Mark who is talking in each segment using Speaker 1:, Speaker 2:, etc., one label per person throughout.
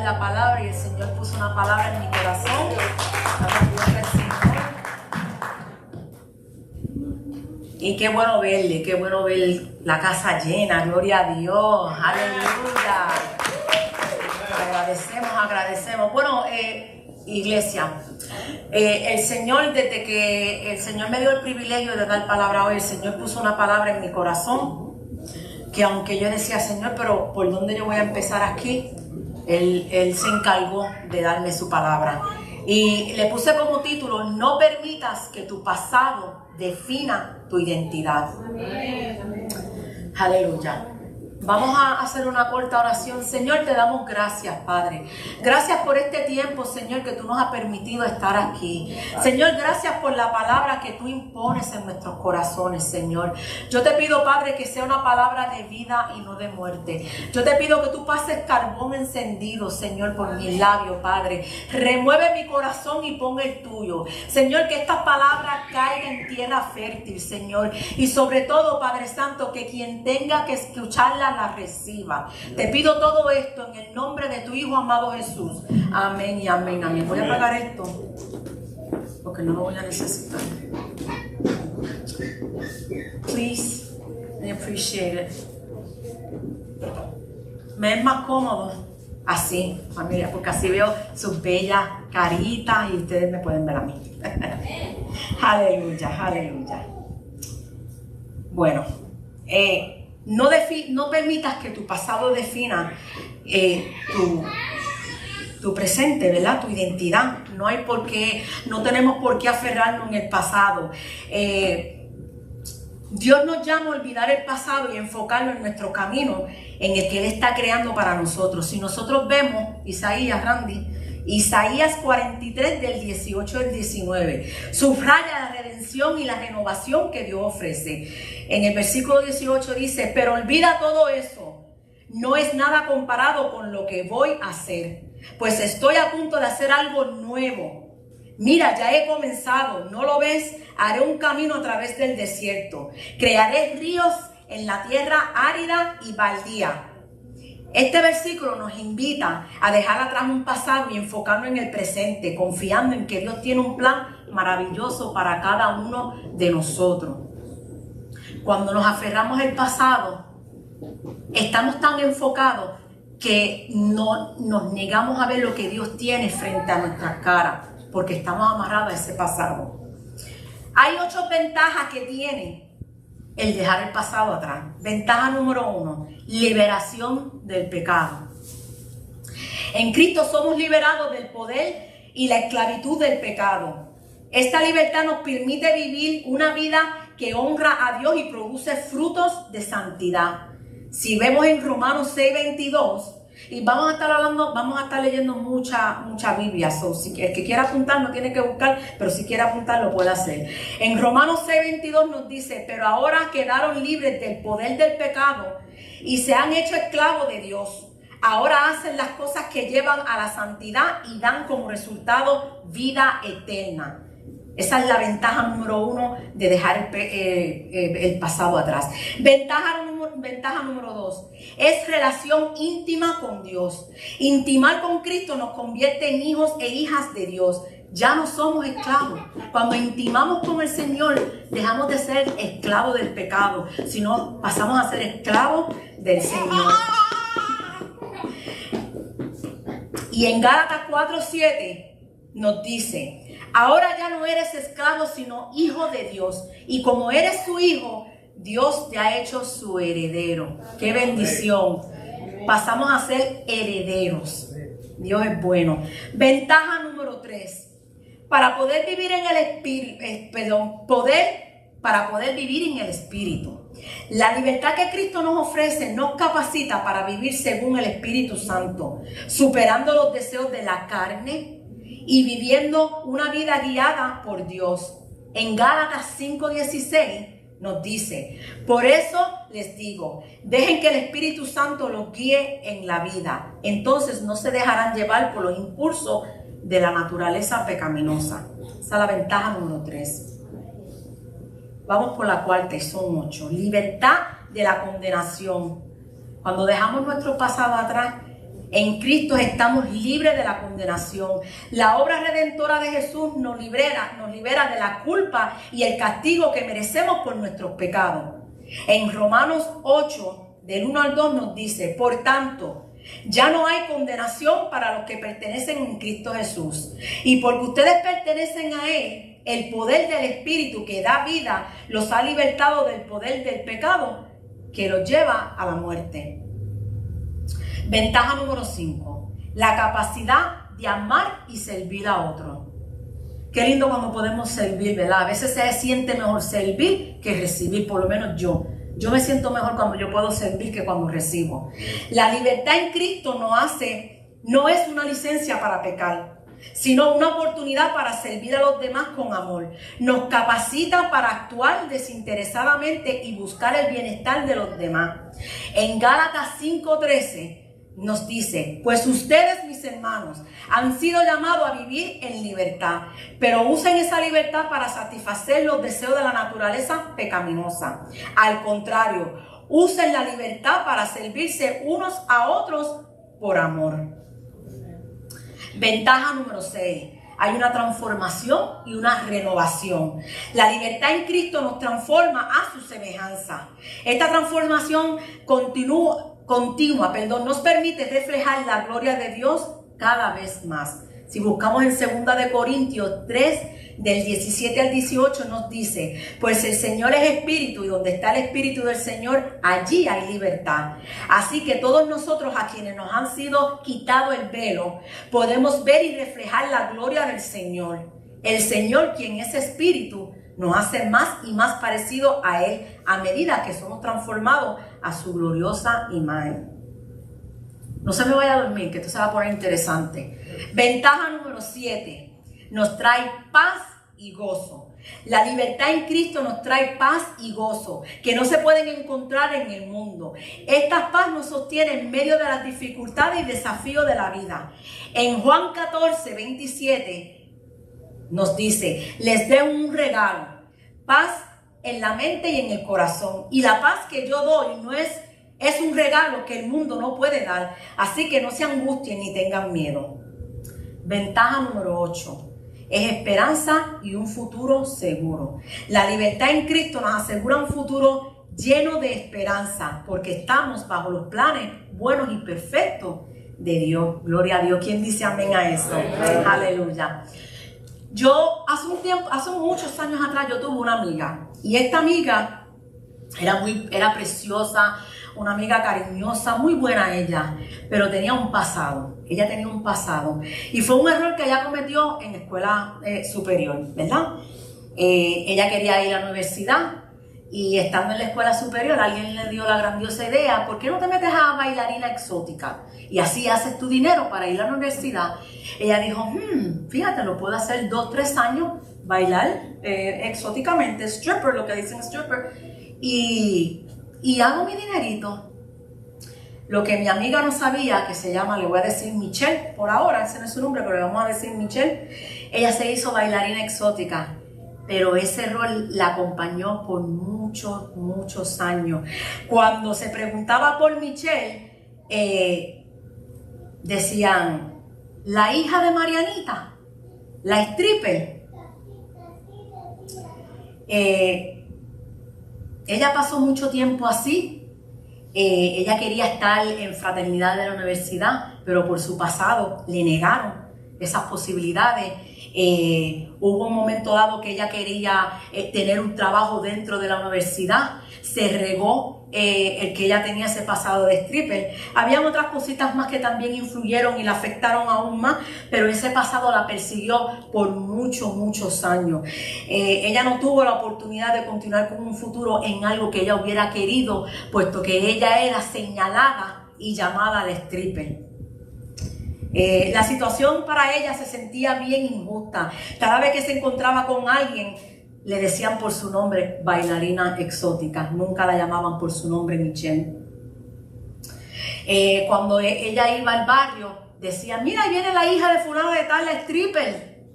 Speaker 1: dar la palabra y el Señor puso una palabra en mi corazón. Damos gloria al Señor. Y qué bueno verle, qué bueno ver la casa llena, gloria a Dios, aleluya. Agradecemos. Bueno, iglesia, el Señor, desde que el Señor me dio el privilegio de dar palabra hoy, el Señor puso una palabra en mi corazón, que aunque yo decía, Señor, pero ¿por dónde yo voy a empezar aquí? Él se encargó de darme su palabra. Y le puse como título, no permitas que tu pasado defina tu identidad. Amén. Aleluya. Vamos a hacer una corta oración. Señor, te damos gracias, Padre. Gracias por este tiempo, Señor, que tú nos has permitido estar aquí. Señor, gracias por la palabra que tú impones en nuestros corazones, Señor. Yo te pido, Padre, que sea una palabra de vida y no de muerte. Yo te pido que tú pases carbón encendido, Señor, por mis labios, Padre. Remueve mi corazón y pon el tuyo. Señor, que estas palabras caigan en tierra fértil, Señor. Y sobre todo, Padre Santo, que quien tenga que escucharla la reciba. Te pido todo esto en el nombre de tu Hijo amado Jesús. Amén y amén, amén. Voy a apagar esto porque no lo voy a necesitar. Please, I appreciate it. Me es más cómodo así, familia, porque así veo sus bellas caritas y ustedes me pueden ver a mí. Aleluya, aleluya. Bueno, no permitas que tu pasado defina tu presente, ¿verdad? Tu identidad. No tenemos por qué aferrarnos en el pasado. Dios nos llama a olvidar el pasado y enfocarlo en nuestro camino, en el que Él está creando para nosotros. Si nosotros vemos Isaías 43 del 18 al 19, subraya la redención y la renovación que Dios ofrece. En el versículo 18 dice, pero olvida todo eso, no es nada comparado con lo que voy a hacer, pues estoy a punto de hacer algo nuevo. Mira, ya he comenzado, ¿no lo ves? Haré un camino a través del desierto, crearé ríos en la tierra árida y baldía. Este versículo nos invita a dejar atrás un pasado y enfocarnos en el presente, confiando en que Dios tiene un plan maravilloso para cada uno de nosotros. Cuando nos aferramos al pasado, estamos tan enfocados que no nos negamos a ver lo que Dios tiene frente a nuestras caras, porque estamos amarrados a ese pasado. Hay 8 ventajas que tiene el dejar el pasado atrás. Ventaja número 1, liberación del pecado. En Cristo somos liberados del poder y la esclavitud del pecado. Esta libertad nos permite vivir una vida que honra a Dios y produce frutos de santidad. Si vemos en Romanos 6:22, y vamos a estar leyendo mucha Biblia. Si el que quiera apuntar no tiene que buscar, pero si quiere apuntar lo puede hacer. En Romanos 6:22 nos dice, pero ahora quedaron libres del poder del pecado y se han hecho esclavos de Dios. Ahora hacen las cosas que llevan a la santidad y dan como resultado vida eterna. Esa es la ventaja número 1 de dejar el pasado atrás. Ventaja número 2 es relación íntima con Dios. Intimar con Cristo nos convierte en hijos e hijas de Dios. Ya no somos esclavos. Cuando intimamos con el Señor, dejamos de ser esclavos del pecado, sino pasamos a ser esclavos del Señor. Y en Gálatas 4:7 nos dice, ahora ya no eres esclavo, sino hijo de Dios. Y como eres su hijo, Dios te ha hecho su heredero. ¡Qué bendición! Pasamos a ser herederos. Dios es bueno. Ventaja número 3. Para poder vivir en el espíritu, para poder vivir en el espíritu. La libertad que Cristo nos ofrece nos capacita para vivir según el Espíritu Santo, superando los deseos de la carne y viviendo una vida guiada por Dios. En Gálatas 5:16 nos dice, por eso les digo, dejen que el Espíritu Santo los guíe en la vida. Entonces no se dejarán llevar por los impulsos de la naturaleza pecaminosa. Esa es la ventaja número 3. Vamos por la cuarta y son 8. Libertad de la condenación. Cuando dejamos nuestro pasado atrás, En Cristo estamos libres de la condenación. La obra redentora de Jesús nos libera de la culpa y el castigo que merecemos por nuestros pecados. En Romanos 8, del 1 al 2 nos dice: por tanto, ya no hay condenación para los que pertenecen en Cristo Jesús. Y porque ustedes pertenecen a Él, el poder del Espíritu que da vida los ha libertado del poder del pecado que los lleva a la muerte. Ventaja número 5. La capacidad de amar y servir a otros. Qué lindo cuando podemos servir, ¿verdad? A veces se siente mejor servir que recibir, por lo menos yo. Yo me siento mejor cuando yo puedo servir que cuando recibo. La libertad en Cristo no es una licencia para pecar, sino una oportunidad para servir a los demás con amor. Nos capacita para actuar desinteresadamente y buscar el bienestar de los demás. En Gálatas 5:13 nos dice: pues ustedes, mis hermanos, han sido llamados a vivir en libertad, pero usen esa libertad para satisfacer los deseos de la naturaleza pecaminosa. Al contrario, usen la libertad para servirse unos a otros por amor. Ventaja número 6. Hay una transformación y una renovación. La libertad en Cristo nos transforma a su semejanza. Esta transformación continua, nos permite reflejar la gloria de Dios cada vez más. Si buscamos en 2 de Corintios 3, del 17 al 18, nos dice: pues el Señor es Espíritu, y donde está el Espíritu del Señor, allí hay libertad. Así que todos nosotros, a quienes nos han sido quitado el velo, podemos ver y reflejar la gloria del Señor. El Señor, quien es Espíritu, nos hace más y más parecido a Él a medida que somos transformados a su gloriosa imagen. No se me vaya a dormir, que esto se va a poner interesante. Ventaja número 7. Nos trae paz y gozo. La libertad en Cristo nos trae paz y gozo que no se pueden encontrar en el mundo. Esta paz nos sostiene en medio de las dificultades y desafíos de la vida. En Juan 14, 27 nos dice: les doy un regalo, paz en la mente y en el corazón. Y la paz que yo doy es un regalo que el mundo no puede dar. Así que no se angustien ni tengan miedo. Ventaja número 8. Es esperanza y un futuro seguro. La libertad en Cristo nos asegura un futuro lleno de esperanza, porque estamos bajo los planes buenos y perfectos de Dios. Gloria a Dios. ¿Quién dice amén a eso? Amén. Aleluya. Yo hace muchos años atrás, yo tuve una amiga, y esta amiga era preciosa, una amiga cariñosa, muy buena ella, pero tenía un pasado. Ella tenía un pasado, y fue un error que ella cometió en la escuela superior, ¿verdad? Ella quería ir a la universidad, y estando en la escuela superior, alguien le dio la grandiosa idea: ¿por qué no te metes a bailarina exótica? Y así haces tu dinero para ir a la universidad. Ella dijo: fíjate, lo puedo hacer 2-3 años, bailar exóticamente, stripper, lo que dicen stripper, y hago mi dinerito. Lo que mi amiga no sabía, que se llama, le voy a decir Michelle, por ahora, ese no es su nombre, pero le vamos a decir Michelle. Ella se hizo bailarina exótica, pero ese rol la acompañó por muchos años. Cuando se preguntaba por Michelle, decían: la hija de Marianita, la stripper. Ella pasó mucho tiempo así. Ella quería estar en fraternidad de la universidad, pero por su pasado le negaron esas posibilidades. Hubo un momento dado que ella quería tener un trabajo dentro de la universidad. Se regó el que ella tenía ese pasado de stripper. Habían otras cositas más que también influyeron y la afectaron aún más, pero ese pasado la persiguió por muchos años. Ella no tuvo la oportunidad de continuar con un futuro en algo que ella hubiera querido, puesto que ella era señalada y llamada la stripper. La situación para ella se sentía bien injusta. Cada vez que se encontraba con alguien, le decían por su nombre bailarina exótica. Nunca la llamaban por su nombre Michelle. Cuando ella iba al barrio, decían: mira, ahí viene la hija de fulano de tal, la stripper.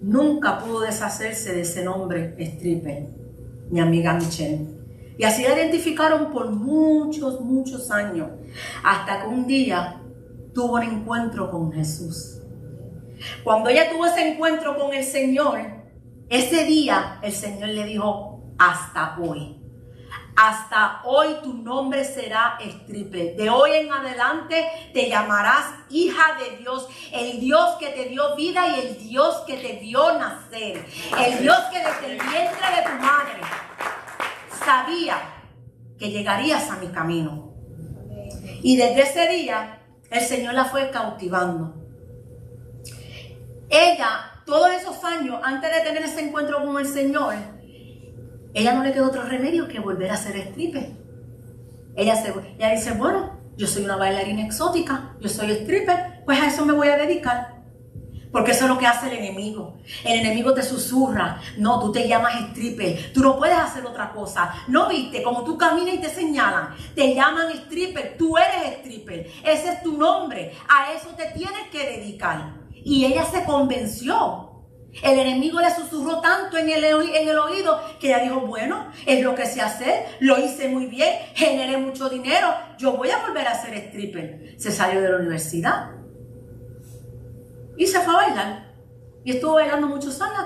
Speaker 1: Nunca pudo deshacerse de ese nombre stripper, mi amiga Michelle. Y así la identificaron por muchos años. Hasta que un día tuvo un encuentro con Jesús. Cuando ella tuvo ese encuentro con el Señor, ese día el Señor le dijo, hasta hoy. Hasta hoy tu nombre será Stripper. De hoy en adelante te llamarás hija de Dios. El Dios que te dio vida y el Dios que te vio nacer. El Dios que desde el vientre de tu madre sabía que llegarías a mi camino. Y desde ese día el Señor la fue cautivando. Ella, todos esos años antes de tener ese encuentro con el Señor, ella no le quedó otro remedio que volver a ser stripper. Ella dice, bueno, yo soy una bailarina exótica, yo soy stripper, pues a eso me voy a dedicar. Porque eso es lo que hace el enemigo. El enemigo te susurra, no, tú te llamas stripper, tú no puedes hacer otra cosa. No viste, como tú caminas y te señalan, te llaman stripper, tú eres stripper, ese es tu nombre, a eso te tienes que dedicar. Y ella se convenció. El enemigo le susurró tanto en el oído que ella dijo, bueno, es lo que sé hacer, lo hice muy bien, generé mucho dinero, yo voy a volver a ser stripper. Se salió de la universidad y se fue a bailar. Y estuvo bailando muchos años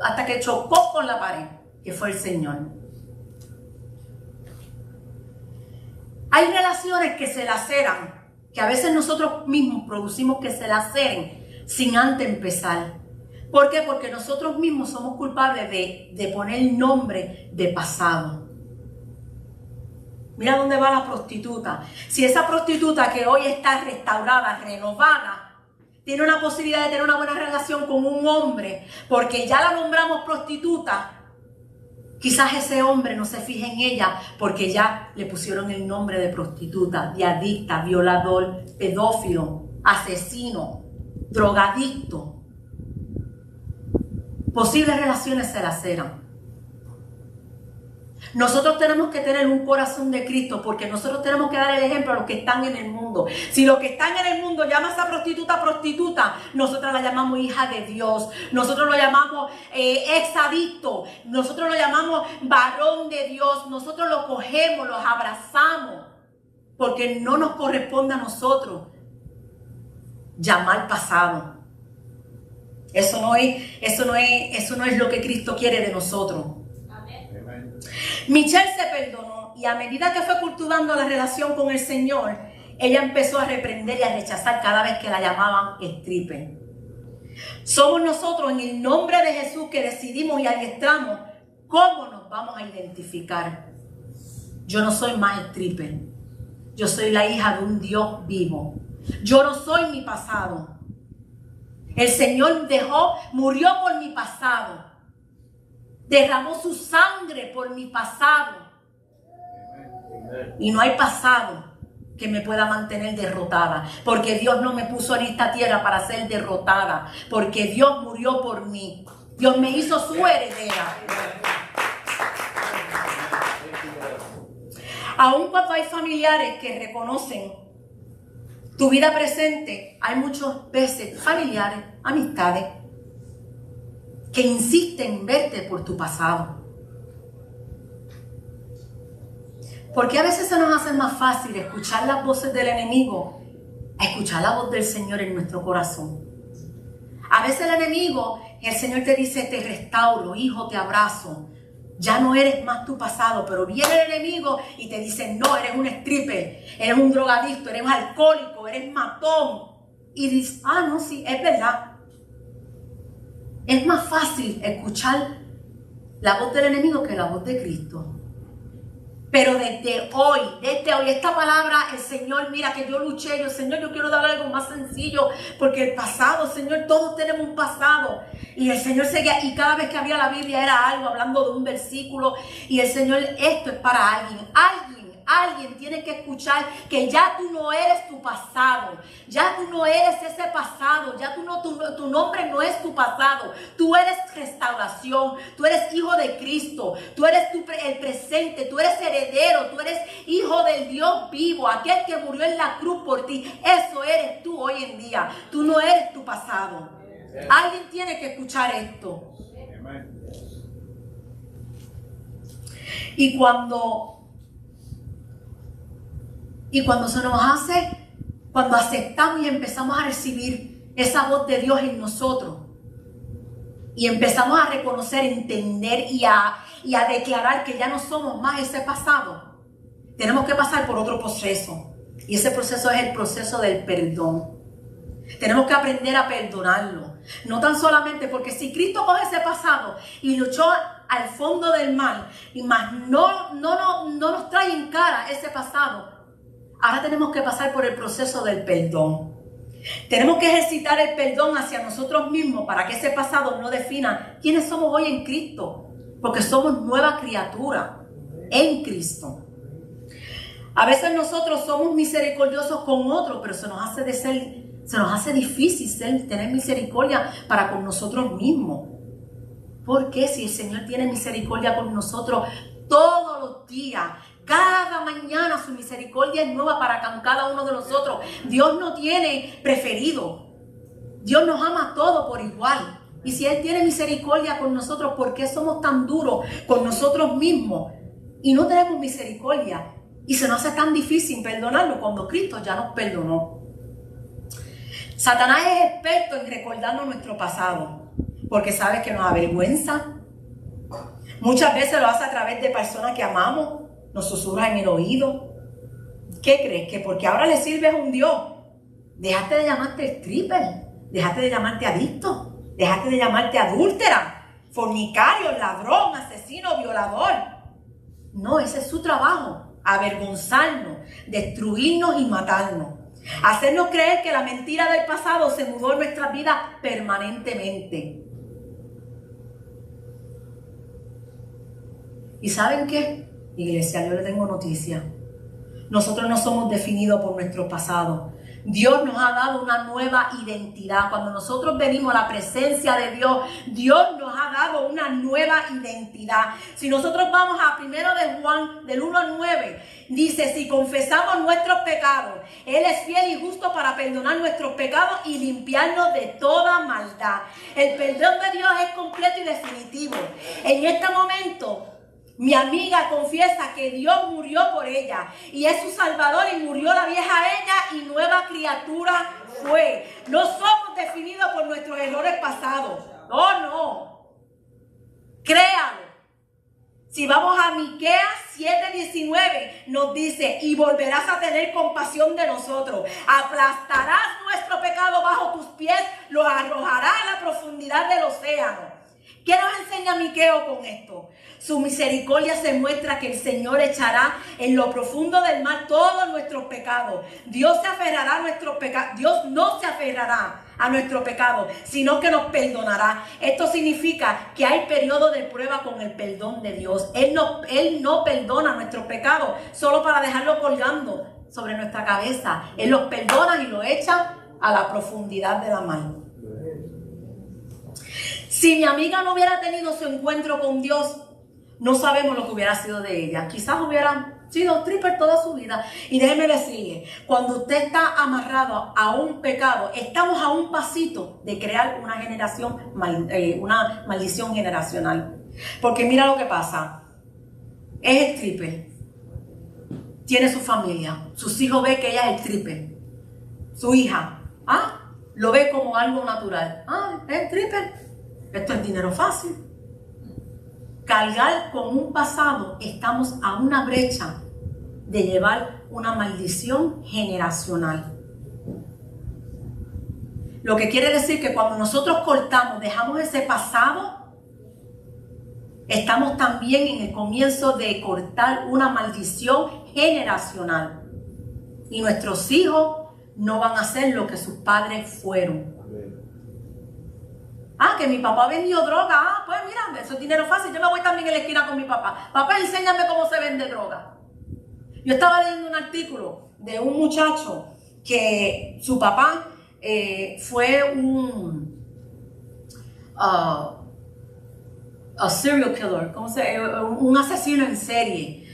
Speaker 1: hasta que chocó con la pared, que fue el Señor. Hay relaciones que se laceran, que a veces nosotros mismos producimos que se laceren sin antes empezar. ¿Por qué? Porque nosotros mismos somos culpables de poner el nombre de pasado. Mira dónde va la prostituta. Si esa prostituta que hoy está restaurada, renovada, tiene una posibilidad de tener una buena relación con un hombre, porque ya la nombramos prostituta, quizás ese hombre no se fije en ella porque ya le pusieron el nombre de prostituta, de adicta, violador, pedófilo, asesino, drogadicto. Posibles relaciones se laceran. Nosotros tenemos que tener un corazón de Cristo porque nosotros tenemos que dar el ejemplo a los que están en el mundo. Si los que están en el mundo llaman a esa prostituta prostituta, nosotros la llamamos hija de Dios. Nosotros lo llamamos exadicto. Nosotros lo llamamos varón de Dios. Nosotros lo cogemos, los abrazamos porque no nos corresponde a nosotros llamar pasado. Eso no es lo que Cristo quiere de nosotros. Amén. Michelle se perdonó y a medida que fue cultivando la relación con el Señor, ella empezó a reprender y a rechazar cada vez que la llamaban stripper. Somos nosotros en el nombre de Jesús que decidimos y adiestramos cómo nos vamos a identificar. Yo no soy más stripper. Yo soy la hija de un Dios vivo. Yo no soy mi pasado. El Señor murió por mi pasado. Derramó su sangre por mi pasado. Y no hay pasado que me pueda mantener derrotada. Porque Dios no me puso en esta tierra para ser derrotada. Porque Dios murió por mí. Dios me hizo su heredera. Aun cuando hay familiares que reconocen tu vida presente, hay muchas veces familiares, amistades, que insisten en verte por tu pasado. Porque a veces se nos hace más fácil escuchar las voces del enemigo a escuchar la voz del Señor en nuestro corazón. A veces el enemigo, el Señor te dice, te restauro, hijo, te abrazo. Ya no eres más tu pasado, pero viene el enemigo y te dice, no, eres un stripper, eres un drogadicto, eres un alcohólico, eres matón. Y dices, no, sí, es verdad. Es más fácil escuchar la voz del enemigo que la voz de Cristo. Pero desde hoy, esta palabra, el Señor, mira que yo luché, Señor, yo quiero dar algo más sencillo, porque el pasado, Señor, todos tenemos un pasado. Y el Señor seguía, y cada vez que había la Biblia era algo, hablando de un versículo, y el Señor, esto es para alguien. Alguien tiene que escuchar que ya tú no eres tu pasado, ya tú no eres ese pasado, ya tu nombre no es tu pasado, tú eres restauración, tú eres hijo de Cristo, tú eres el presente, tú eres heredero, tú eres hijo del Dios vivo, aquel que murió en la cruz por ti. Eso eres tú hoy en día, tú no eres tu pasado. Alguien tiene que escuchar esto. Y cuando se nos hace Cuando aceptamos y empezamos a recibir esa voz de Dios en nosotros y empezamos a reconocer, entender y a declarar que ya no somos más ese pasado, tenemos que pasar por otro proceso. Y ese proceso es el proceso del perdón. Tenemos que aprender a perdonarlo. No tan solamente porque si Cristo coge ese pasado y luchó al fondo del mal y más no nos trae en cara ese pasado, ahora tenemos que pasar por el proceso del perdón. Tenemos que ejercitar el perdón hacia nosotros mismos para que ese pasado no defina quiénes somos hoy en Cristo, porque somos nueva criatura en Cristo. A veces nosotros somos misericordiosos con otros, pero se nos hace difícil tener misericordia para con nosotros mismos. ¿Por qué? Si el Señor tiene misericordia con nosotros todos los días, cada mañana su misericordia es nueva para con cada uno de nosotros. Dios no tiene preferido. Dios nos ama a todos por igual. Y si Él tiene misericordia con nosotros, ¿por qué somos tan duros con nosotros mismos y no tenemos misericordia? Y se nos hace tan difícil perdonarlo cuando Cristo ya nos perdonó. Satanás es experto en recordarnos nuestro pasado, porque sabe que nos avergüenza. Muchas veces lo hace a través de personas que amamos, nos susurra en el oído. ¿Qué crees? Que porque ahora le sirves a un Dios, dejaste de llamarte stripper, dejaste de llamarte adicto, dejaste de llamarte adúltera, fornicario, ladrón, asesino, violador. No, ese es su trabajo. Avergonzarnos, destruirnos y matarnos, hacernos creer que la mentira del pasado se mudó en nuestras vidas permanentemente. ¿Y saben qué? Iglesia, yo le tengo noticia. Nosotros no somos definidos por nuestro pasado. Dios nos ha dado una nueva identidad. Cuando nosotros venimos a la presencia de Dios, Dios nos ha dado una nueva identidad. Si nosotros vamos a 1 de Juan, del 1 al 9, dice, si confesamos nuestros pecados, Él es fiel y justo para perdonar nuestros pecados y limpiarnos de toda maldad. El perdón de Dios es completo y definitivo. En este momento, mi amiga confiesa que Dios murió por ella y es su salvador y murió la vieja ella y nueva criatura fue. No somos definidos por nuestros errores pasados. No. Créalo. Si vamos a Miqueas 7:19 nos dice, y volverás a tener compasión de nosotros. Aplastarás nuestro pecado bajo tus pies, lo arrojarás a la profundidad del océano. ¿Qué nos enseña Miqueo con esto? Su misericordia se muestra que el Señor echará en lo profundo del mar todos nuestros pecados. Dios no se aferrará a nuestro pecado, sino que nos perdonará. Esto significa que hay periodo de prueba con el perdón de Dios. Él no perdona nuestros pecados solo para dejarlo colgando sobre nuestra cabeza. Él los perdona y los echa a la profundidad de la mar. Si mi amiga no hubiera tenido su encuentro con Dios, no sabemos lo que hubiera sido de ella. Quizás hubiera sido stripper toda su vida. Y déjeme decirle, cuando usted está amarrado a un pecado, estamos a un pasito de crear una maldición generacional. Porque mira lo que pasa. Es stripper. Tiene su familia. Sus hijos ven que ella es stripper. Su hija, lo ve como algo natural. Es stripper. Esto es dinero fácil. Cargar con un pasado, estamos a una brecha de llevar una maldición generacional. Lo que quiere decir que cuando nosotros cortamos, dejamos ese pasado, estamos también en el comienzo de cortar una maldición generacional. Y nuestros hijos no van a ser lo que sus padres fueron. Que mi papá vendió droga. Pues mira, eso es dinero fácil. Yo me voy también en la esquina con mi papá. Papá, enséñame cómo se vende droga. Yo estaba leyendo un artículo de un muchacho que su papá fue un serial killer, un asesino en serie.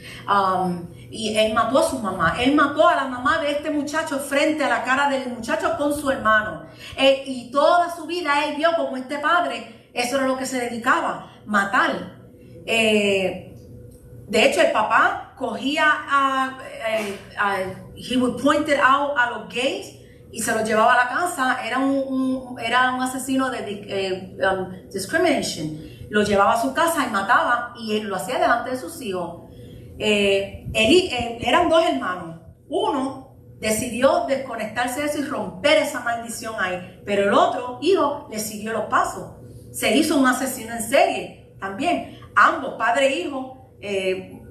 Speaker 1: Y él mató a su mamá. Él mató a la mamá de este muchacho frente a la cara del muchacho con su hermano. Y toda su vida él vio como este padre, eso era lo que se dedicaba, matar. De hecho, el papá cogía he would point it out a los gays y se los llevaba a la casa. Era un asesino de discrimination. Lo llevaba a su casa y mataba, y él lo hacía delante de sus hijos. Eran dos hermanos. Uno decidió desconectarse de eso y romper esa maldición ahí, pero el otro hijo le siguió los pasos. Se hizo un asesino en serie también. Ambos, padre e hijo,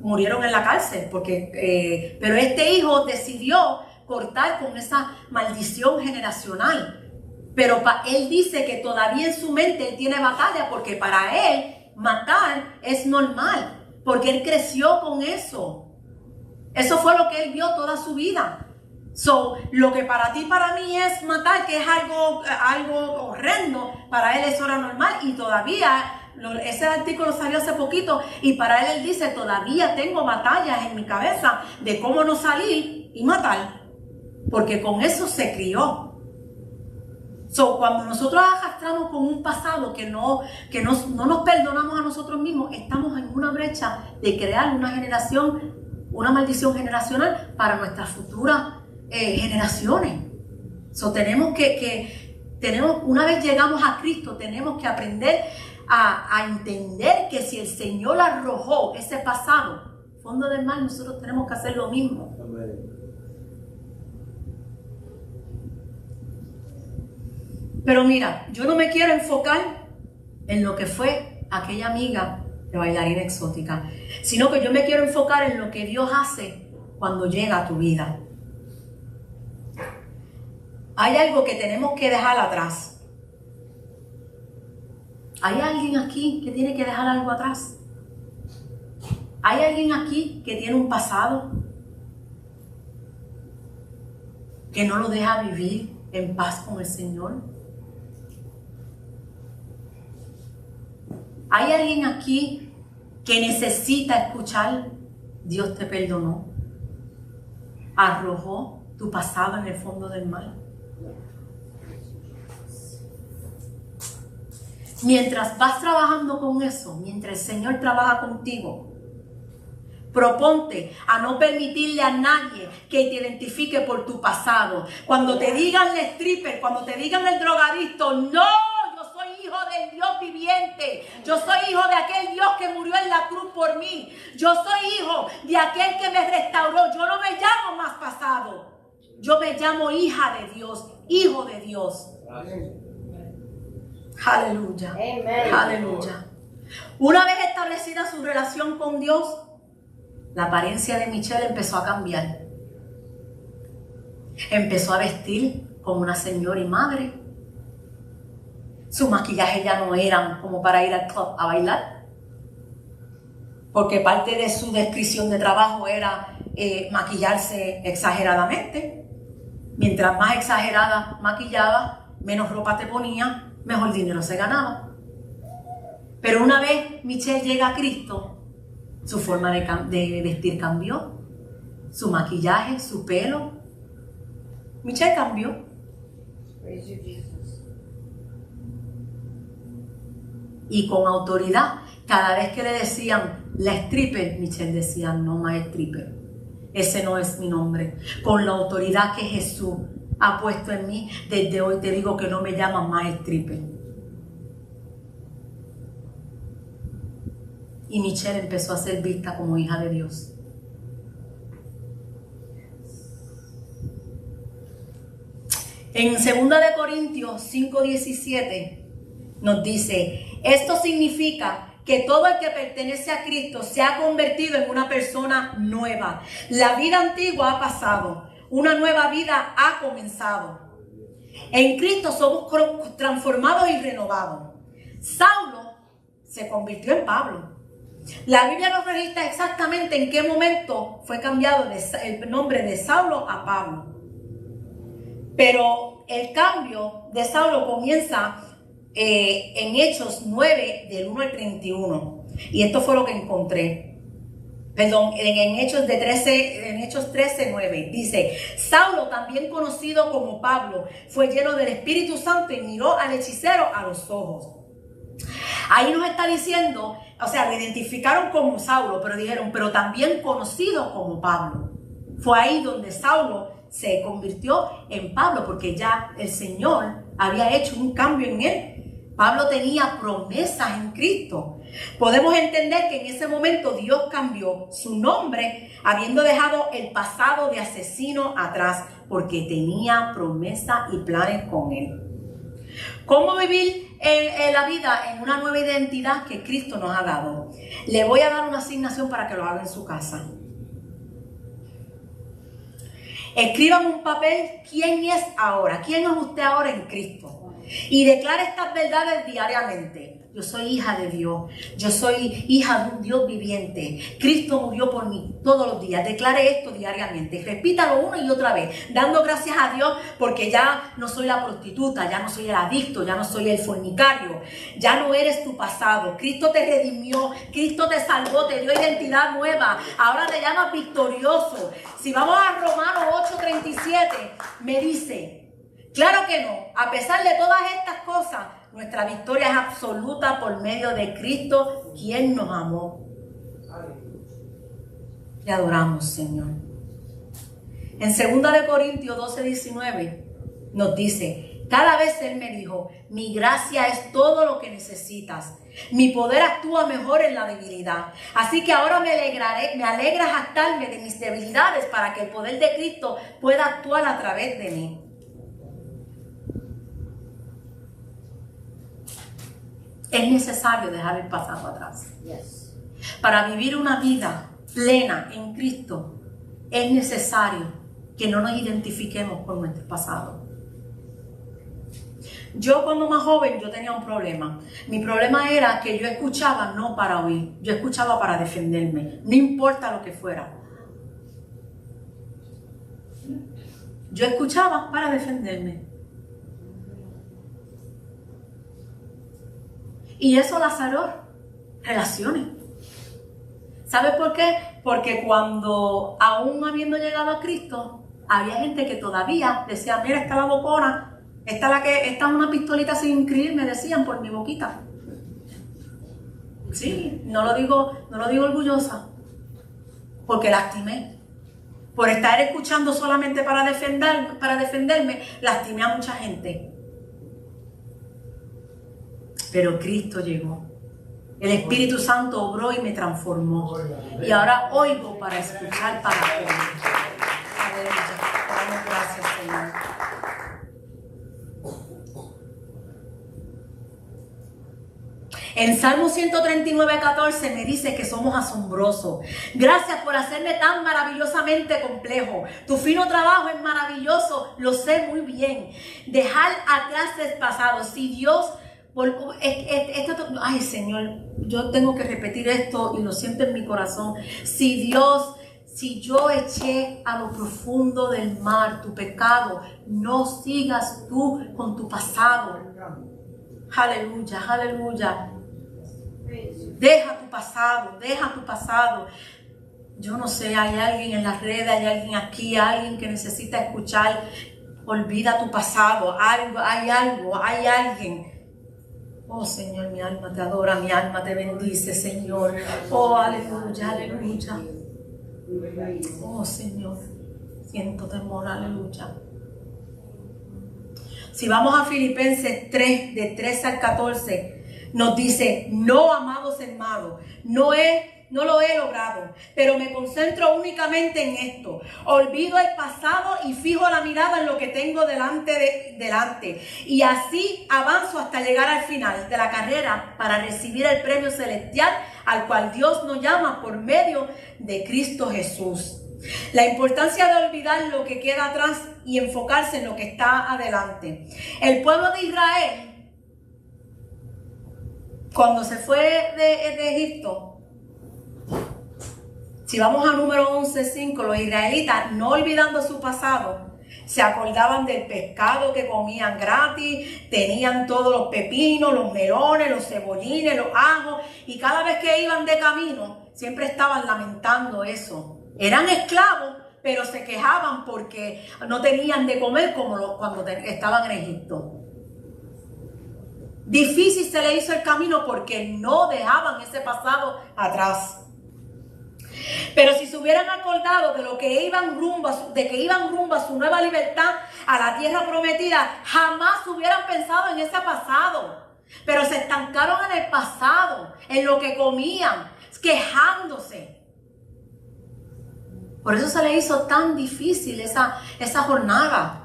Speaker 1: murieron en la cárcel, pero este hijo decidió cortar con esa maldición generacional. Pero él dice que todavía en su mente él tiene batalla, porque para él matar es normal, porque él creció con eso. Eso fue lo que él vio toda su vida. So, lo que para ti, para mí es matar, que es algo horrendo, para él eso era normal. Y todavía, ese artículo salió hace poquito, y para él dice, todavía tengo batallas en mi cabeza de cómo no salir y matar, porque con eso se crió. So, cuando nosotros arrastramos con un pasado que no nos perdonamos a nosotros mismos, estamos en una brecha de crear una maldición generacional para nuestras futuras generaciones. So, una vez llegamos a Cristo, tenemos que aprender a entender que si el Señor arrojó ese pasado, fondo del mar, nosotros tenemos que hacer lo mismo. Pero mira, yo no me quiero enfocar en lo que fue aquella amiga de bailarina exótica, sino que yo me quiero enfocar en lo que Dios hace cuando llega a tu vida. Hay algo que tenemos que dejar atrás. ¿Hay alguien aquí que tiene que dejar algo atrás? ¿Hay alguien aquí que tiene un pasado que no lo deja vivir en paz con el Señor? ¿Hay alguien aquí que necesita escuchar? Dios te perdonó, arrojó tu pasado en el fondo del mar. Mientras vas trabajando con eso, mientras el Señor trabaja contigo, proponte a no permitirle a nadie que te identifique por tu pasado. Cuando te digan el stripper, cuando te digan el drogadicto, no. Hijo del Dios viviente. Yo soy hijo de aquel Dios que murió en la cruz por mí. Yo soy hijo de aquel que me restauró. Yo no me llamo más pasado. Yo me llamo hija de Dios, hijo de Dios. Aleluya. Aleluya. Una vez establecida su relación con Dios, la apariencia de Michelle empezó a cambiar. Empezó a vestir como una señora y madre. Su maquillaje ya no era como para ir al club a bailar, porque parte de su descripción de trabajo era maquillarse exageradamente. Mientras más exagerada maquillaba, menos ropa te ponía, mejor dinero se ganaba. Pero una vez Michelle llega a Cristo, su forma de vestir cambió, su maquillaje, su pelo. Michelle cambió.
Speaker 2: Praise you, Jesus.
Speaker 1: Y con autoridad, cada vez que le decían la stripper, Michelle decía, no más stripper. Ese no es mi nombre. Con la autoridad que Jesús ha puesto en mí, desde hoy te digo que no me llaman más stripper. Y Michelle empezó a ser vista como hija de Dios. En 2 Corintios 5:17 nos dice, esto significa que todo el que pertenece a Cristo se ha convertido en una persona nueva. La vida antigua ha pasado, una nueva vida ha comenzado. En Cristo somos transformados y renovados. Saulo se convirtió en Pablo. La Biblia nos registra exactamente en qué momento fue cambiado el nombre de Saulo a Pablo. Pero el cambio de Saulo comienza en Hechos 9, del 1 al 31. Y esto fue lo que encontré. Perdón, en Hechos 13, 9. Dice, Saulo, también conocido como Pablo, fue lleno del Espíritu Santo y miró al hechicero a los ojos. Ahí nos está diciendo, o sea, lo identificaron como Saulo, pero dijeron, pero también conocido como Pablo. Fue ahí donde Saulo se convirtió en Pablo, porque ya el Señor había hecho un cambio en él. Pablo tenía promesas en Cristo. Podemos entender que en ese momento Dios cambió su nombre, habiendo dejado el pasado de asesino atrás, porque tenía promesas y planes con él. ¿Cómo vivir la vida en una nueva identidad que Cristo nos ha dado? Le voy a dar una asignación para que lo haga en su casa. Escriban un papel quién es ahora, quién es usted ahora en Cristo. Y declare estas verdades diariamente. Yo soy hija de Dios. Yo soy hija de un Dios viviente. Cristo murió por mí todos los días. Declare esto diariamente. Repítalo una y otra vez. Dando gracias a Dios porque ya no soy la prostituta, ya no soy el adicto, ya no soy el fornicario. Ya no eres tu pasado. Cristo te redimió. Cristo te salvó, te dio identidad nueva. Ahora te llamas victorioso. Si vamos a Romanos 8:37, me dice... Claro que no. A pesar de todas estas cosas, nuestra victoria es absoluta por medio de Cristo, quien nos amó. Te adoramos, Señor. En 2 Corintios 12:19 nos dice, cada vez Él me dijo, mi gracia es todo lo que necesitas. Mi poder actúa mejor en la debilidad. Así que ahora me alegra jactarme de mis debilidades para que el poder de Cristo pueda actuar a través de mí. Es necesario dejar el pasado atrás. Yes. Para vivir una vida plena en Cristo, es necesario que no nos identifiquemos con nuestro pasado. Yo cuando más joven, yo tenía un problema. Mi problema era que yo escuchaba no para oír, yo escuchaba para defenderme, no importa lo que fuera. Yo escuchaba para defenderme. Y eso laceró relaciones. ¿Sabes por qué? Porque cuando, aún habiendo llegado a Cristo, había gente que todavía decía, mira, esta la bocona, esta es una pistolita sin inscribir, me decían por mi boquita. Sí, no lo digo orgullosa, porque lastimé. Por estar escuchando solamente para defenderme, lastimé a mucha gente. Pero Cristo llegó. El Espíritu Santo obró y me transformó. Y ahora oigo para escuchar para oír. Aleluya. Damos gracias, Señor. En Salmo 139:14 me dice que somos asombrosos. Gracias por hacerme tan maravillosamente complejo. Tu fino trabajo es maravilloso, lo sé muy bien. Dejar atrás el pasado. Si Dios... ay, Señor, yo tengo que repetir esto y lo siento en mi corazón. Si yo eché a lo profundo del mar tu pecado, no sigas tú con tu pasado. Aleluya, aleluya. Deja tu pasado, deja tu pasado. Yo no sé, hay alguien en las redes, hay alguien aquí, alguien que necesita escuchar. Olvida tu pasado, hay alguien. Oh Señor, mi alma te adora, mi alma te bendice, Señor. Oh, aleluya, aleluya. Oh Señor, siento temor, aleluya. Si vamos a Filipenses 3, de 13 al 14, nos dice, no, amados hermanos, no lo he logrado, pero me concentro únicamente en esto. Olvido el pasado y fijo la mirada en lo que tengo delante. Y así avanzo hasta llegar al final de la carrera para recibir el premio celestial al cual Dios nos llama por medio de Cristo Jesús. La importancia de olvidar lo que queda atrás y enfocarse en lo que está adelante. El pueblo de Israel, cuando se fue de Egipto, si vamos a número 11:5, los israelitas, no olvidando su pasado, se acordaban del pescado que comían gratis, tenían todos los pepinos, los melones, los cebollines, los ajos, y cada vez que iban de camino, siempre estaban lamentando eso. Eran esclavos, pero se quejaban porque no tenían de comer como cuando estaban en Egipto. Difícil se le hizo el camino porque no dejaban ese pasado atrás. Pero si se hubieran acordado de lo que iban rumbo a su nueva libertad, a la tierra prometida, jamás hubieran pensado en ese pasado. Pero se estancaron en el pasado, en lo que comían, quejándose. Por eso se le hizo tan difícil esa jornada.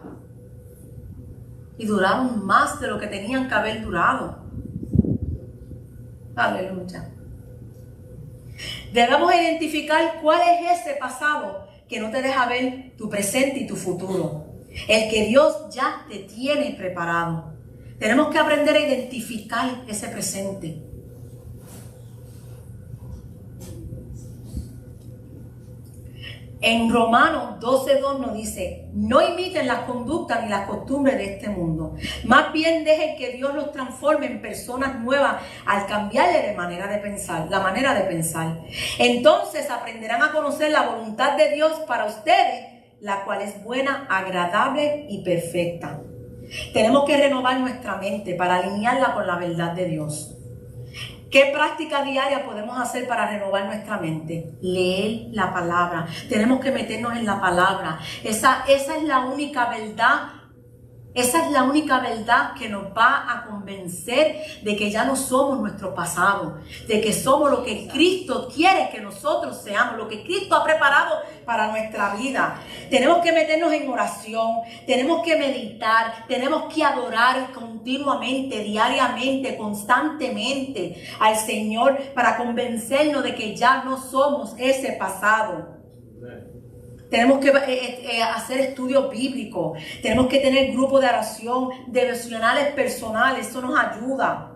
Speaker 1: Y duraron más de lo que tenían que haber durado. Aleluya. Debemos identificar cuál es ese pasado que no te deja ver tu presente y tu futuro. El que Dios ya te tiene preparado. Tenemos que aprender a identificar ese presente. En Romanos 12:2 nos dice: no imiten las conductas ni las costumbres de este mundo. Más bien dejen que Dios los transforme en personas nuevas al cambiarle la manera de pensar. Entonces aprenderán a conocer la voluntad de Dios para ustedes, la cual es buena, agradable y perfecta. Tenemos que renovar nuestra mente para alinearla con la verdad de Dios. ¿Qué práctica diaria podemos hacer para renovar nuestra mente? Leer la palabra. Tenemos que meternos en la palabra. Esa es la única verdad. Esa es la única verdad que nos va a convencer de que ya no somos nuestro pasado, de que somos lo que Cristo quiere que nosotros seamos, lo que Cristo ha preparado para nuestra vida. Tenemos que meternos en oración, tenemos que meditar, tenemos que adorar continuamente, diariamente, constantemente al Señor para convencernos de que ya no somos ese pasado. Tenemos que hacer estudios bíblicos. Tenemos que tener grupos de oración, devocionales personales. Eso nos ayuda.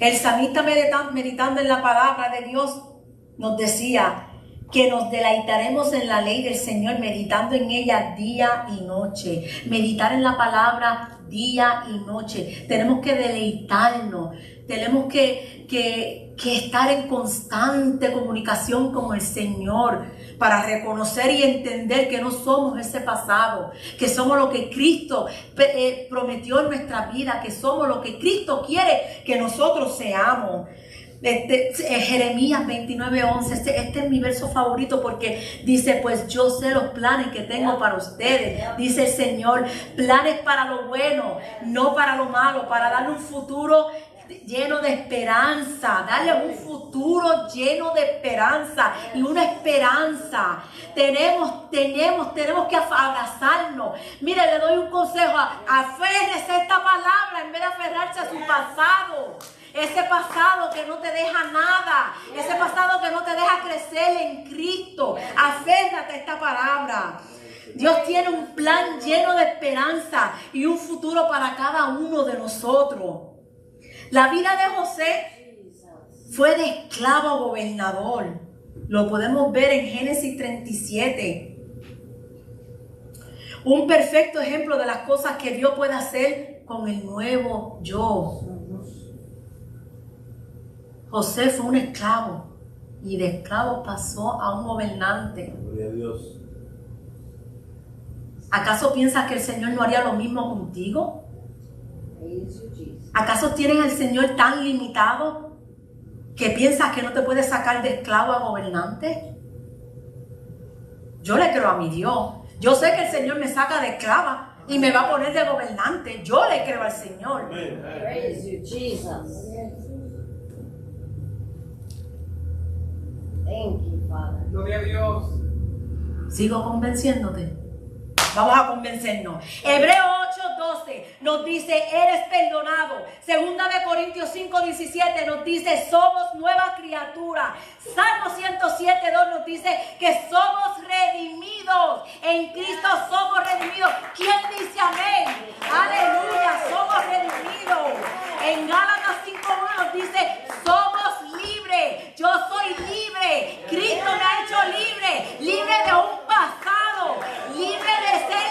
Speaker 1: El salmista meditando en la palabra de Dios nos decía que nos deleitaremos en la ley del Señor, meditando en ella día y noche. Meditar en la palabra día y noche. Tenemos que deleitarnos. Tenemos que estar en constante comunicación con el Señor para reconocer y entender que no somos ese pasado, que somos lo que Cristo prometió en nuestra vida, que somos lo que Cristo quiere que nosotros seamos. Jeremías 29:11, este es mi verso favorito porque dice: pues yo sé los planes que tengo para ustedes, dice el Señor, planes para lo bueno, no para lo malo, para darle un futuro lleno de esperanza, darle un futuro lleno de esperanza y una esperanza. Tenemos que abrazarnos. Mire, le doy un consejo: aférrese a esta palabra en vez de aferrarse a su pasado. Ese pasado que no te deja nada, ese pasado que no te deja crecer en Cristo. Aférrate a esta palabra. Dios tiene un plan lleno de esperanza y un futuro para cada uno de nosotros. La vida de José fue de esclavo a gobernador. Lo podemos ver en Génesis 37. Un perfecto ejemplo de las cosas que Dios puede hacer con el nuevo yo. José fue un esclavo y de esclavo pasó a un gobernante.
Speaker 3: Gloria a Dios.
Speaker 1: ¿Acaso piensas que el Señor no haría lo mismo contigo? ¿Acaso tienes al Señor tan limitado que piensas que no te puede sacar de esclavo a gobernante? Yo le creo a mi Dios. Yo sé que el Señor me saca de esclava y me va a poner de gobernante. Yo le creo al Señor.
Speaker 2: Praise you, Jesus. Thank you, Father.
Speaker 4: Gloria a Dios.
Speaker 1: ¿Sigo convenciéndote? Vamos a convencernos. Hebreos 8:12 nos dice: eres perdonado. Segunda de Corintios 5:17 nos dice: somos nueva criatura. Salmo 107:2 nos dice que somos redimidos. En Cristo somos redimidos. ¿Quién dice amén? Aleluya, somos redimidos. En Gálatas 5:1 nos dice: somos libres. Yo soy libre. Cristo me ha hecho libre. Libre de un pasado. Libre de ser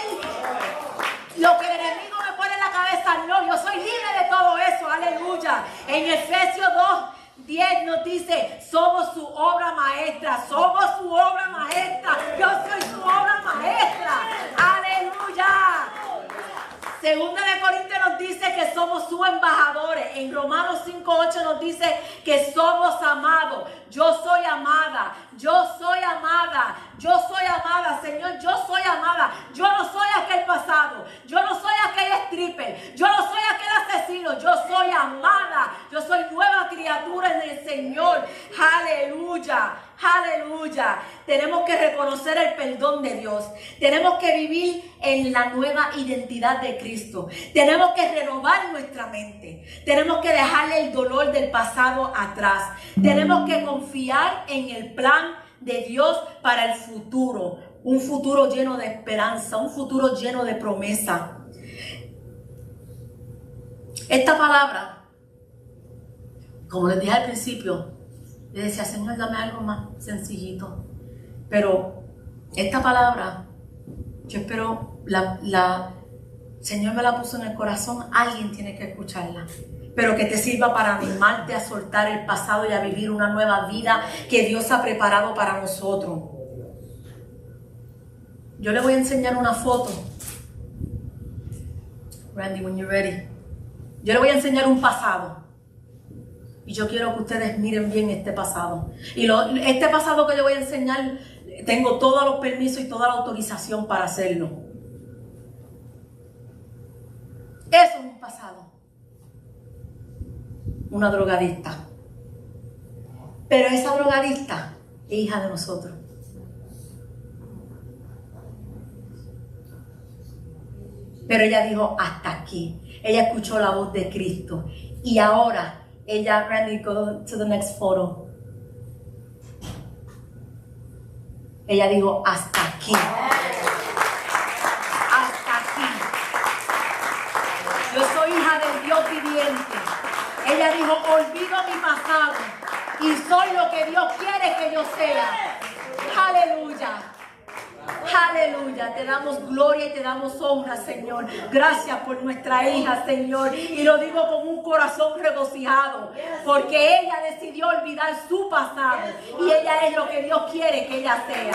Speaker 1: lo que el enemigo me pone en la cabeza. No, yo soy libre de todo eso. Aleluya. En Efesios 2:10 nos dice: somos su obra maestra. Somos su obra maestra. Yo soy su obra maestra. Aleluya. Segunda de Corintios nos dice que somos sus embajadores. En Romanos 5:8 nos dice que somos amados. Yo soy amada. Yo soy amada. Yo soy amada, Señor. Yo soy amada. Yo no soy aquel pasado. Yo no soy aquel stripper. Yo no soy aquel asesino. Yo soy amada. Yo soy nueva criatura en el Señor. Aleluya. Aleluya. Tenemos que reconocer el perdón de Dios. Tenemos que vivir en la nueva identidad de Cristo. Tenemos que renovar nuestra mente. Tenemos que dejarle el dolor del pasado atrás. Tenemos que confiar en el plan de Dios para el futuro. Un futuro lleno de esperanza, un futuro lleno de promesa. Esta palabra, como les dije al principio, le decía, Señor, dame algo más sencillito. Pero esta palabra, yo espero, Señor me la puso en el corazón, alguien tiene que escucharla. Pero que te sirva para animarte a soltar el pasado y a vivir una nueva vida que Dios ha preparado para nosotros. Yo le voy a enseñar una foto. Randy, when you're ready. Yo le voy a enseñar un pasado. Y yo quiero que ustedes miren bien este pasado. Y este pasado que yo voy a enseñar, tengo todos los permisos y toda la autorización para hacerlo. Eso es un pasado. Una drogadicta. Pero esa drogadicta es hija de nosotros. Pero ella dijo, hasta aquí. Ella escuchó la voz de Cristo. Y ahora, ella, Randy, go to the next photo. Ella dijo, hasta aquí. Hasta aquí. Yo soy hija del Dios viviente. Ella dijo, olvido mi pasado y soy lo que Dios quiere que yo sea. Aleluya. Aleluya, te damos gloria y te damos honra, Señor. Gracias por nuestra hija, Señor. Y lo digo con un corazón regocijado, porque ella decidió olvidar su pasado y ella es lo que Dios quiere que ella sea.